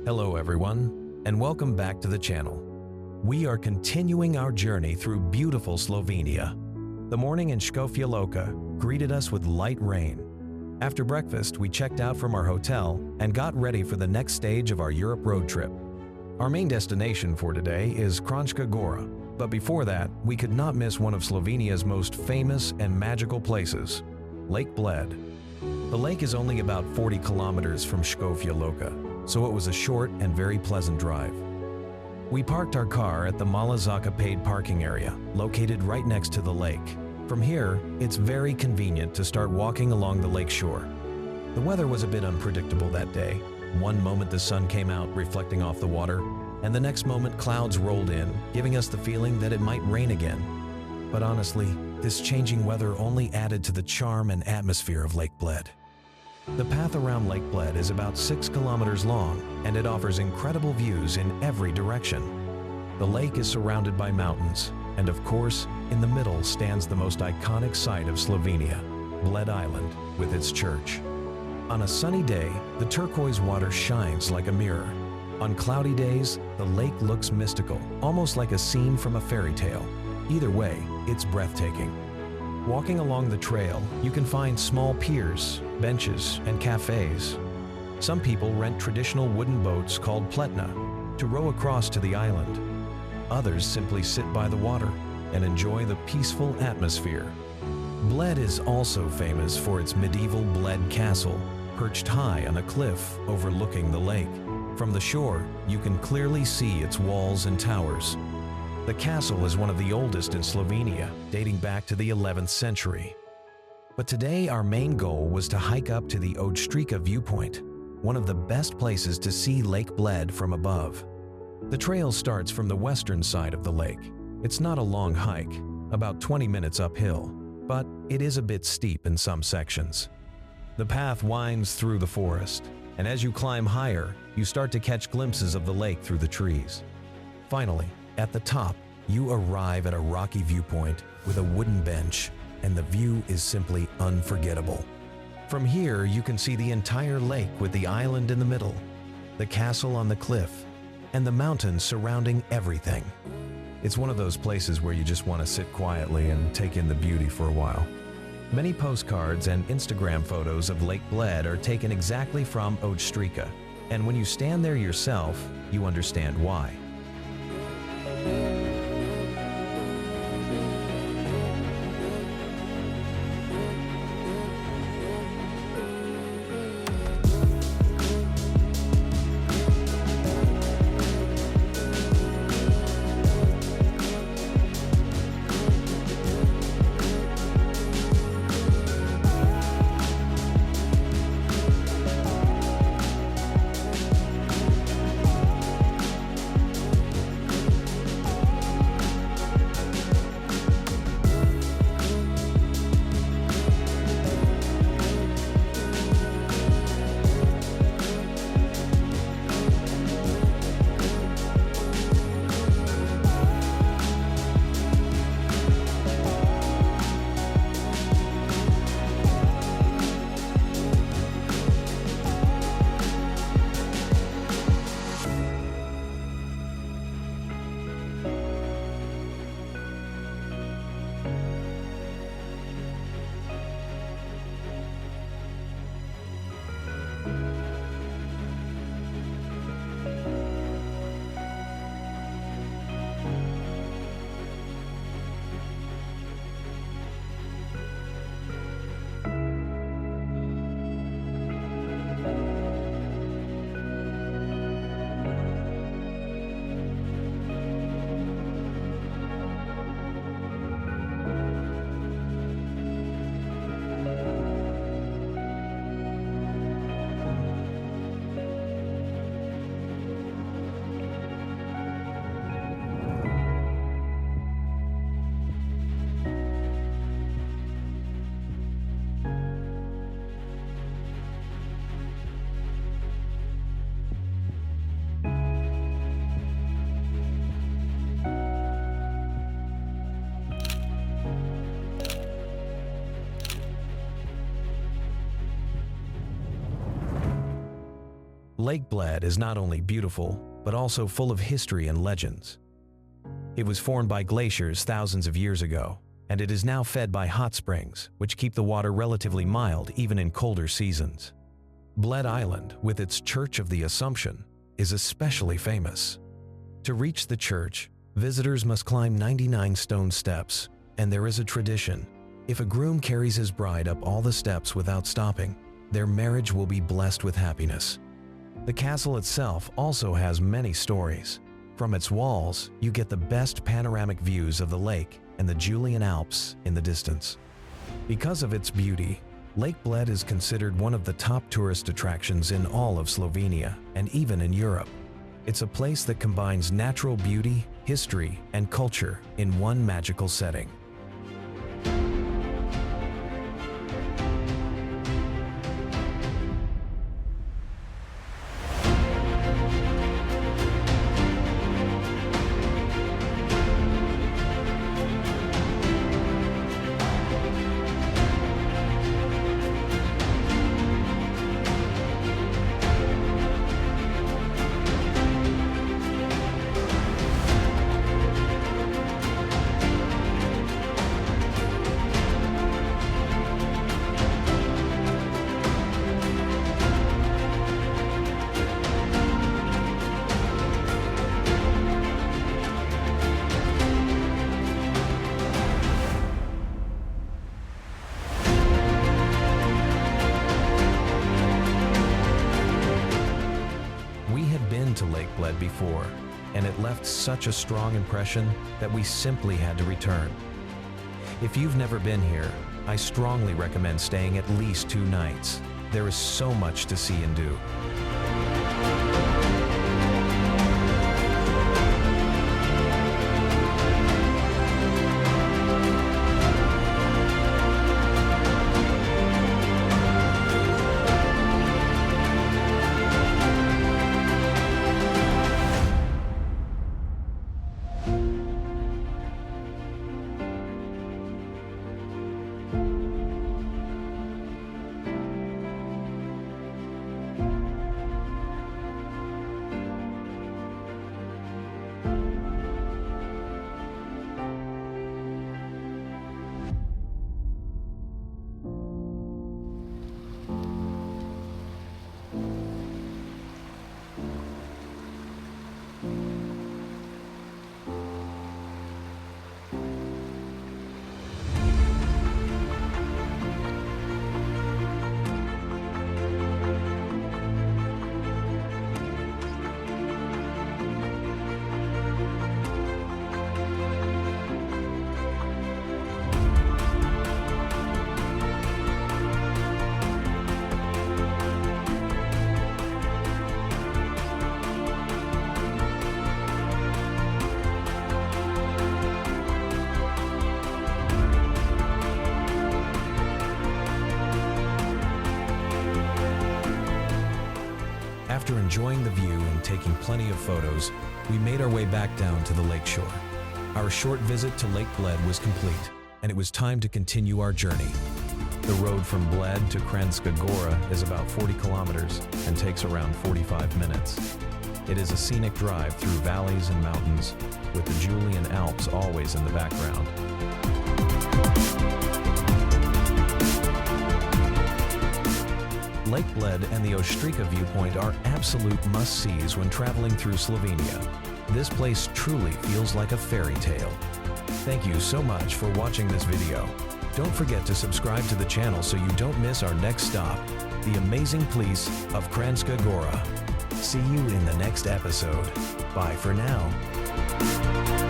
Hello everyone, and welcome back to the channel. We are continuing our journey through beautiful Slovenia. The morning in Škofja Loka greeted us with light rain. After breakfast, we checked out from our hotel and got ready for the next stage of our Europe road trip. Our main destination for today is Kranjska Gora, but before that, we could not miss one of Slovenia's most famous and magical places, Lake Bled. The lake is only about 40 kilometers from Škofja Loka, so it was a short and very pleasant drive. We parked our car at the Mala Zaka paid parking area, located right next to the lake. From here, it's very convenient to start walking along the lake shore. The weather was a bit unpredictable that day. One moment the sun came out, reflecting off the water, and the next moment clouds rolled in, giving us the feeling that it might rain again. But honestly, this changing weather only added to the charm and atmosphere of Lake Bled. The path around Lake Bled is about 6 kilometers long, and it offers incredible views in every direction. The lake is surrounded by mountains, and of course, in the middle stands the most iconic site of Slovenia, Bled Island, with its church. On a sunny day, the turquoise water shines like a mirror. On cloudy days, the lake looks mystical, almost like a scene from a fairy tale. Either way, it's breathtaking. Walking along the trail, you can find small piers, benches, and cafes. Some people rent traditional wooden boats called pletna to row across to the island. Others simply sit by the water and enjoy the peaceful atmosphere. Bled is also famous for its medieval Bled castle, perched high on a cliff overlooking the lake. From the shore, you can clearly see its walls and towers. The castle is one of the oldest in Slovenia, dating back to the 11th century. But today our main goal was to hike up to the Ojstrica Viewpoint, one of the best places to see Lake Bled from above. The trail starts from the western side of the lake. It's not a long hike, about 20 minutes uphill, but it is a bit steep in some sections. The path winds through the forest, and as you climb higher, you start to catch glimpses of the lake through the trees. Finally, at the top, you arrive at a rocky viewpoint with a wooden bench, and the view is simply unforgettable. From here, you can see the entire lake with the island in the middle, the castle on the cliff, and the mountains surrounding everything. It's one of those places where you just want to sit quietly and take in the beauty for a while. Many postcards and Instagram photos of Lake Bled are taken exactly from Ojstrica, and when you stand there yourself, you understand why. Lake Bled is not only beautiful, but also full of history and legends. It was formed by glaciers thousands of years ago, and it is now fed by hot springs, which keep the water relatively mild even in colder seasons. Bled Island, with its Church of the Assumption, is especially famous. To reach the church, visitors must climb 99 stone steps, and there is a tradition. If a groom carries his bride up all the steps without stopping, their marriage will be blessed with happiness. The castle itself also has many stories. From its walls, you get the best panoramic views of the lake and the Julian Alps in the distance. Because of its beauty, Lake Bled is considered one of the top tourist attractions in all of Slovenia and even in Europe. It's a place that combines natural beauty, history, and culture in one magical setting. To Lake Bled before, and it left such a strong impression that we simply had to return. If you've never been here, I strongly recommend staying at least 2 nights. There is so much to see and do. After enjoying the view and taking plenty of photos, we made our way back down to the lakeshore. Our short visit to Lake Bled was complete, and it was time to continue our journey. The road from Bled to Kranjska Gora is about 40 kilometers and takes around 45 minutes. It is a scenic drive through valleys and mountains, with the Julian Alps always in the background. Lake Bled and the Ojstrica Viewpoint are absolute must-sees when traveling through Slovenia. This place truly feels like a fairy tale. Thank you so much for watching this video. Don't forget to subscribe to the channel so you don't miss our next stop, the amazing place of Kranjska Gora. See you in the next episode. Bye for now.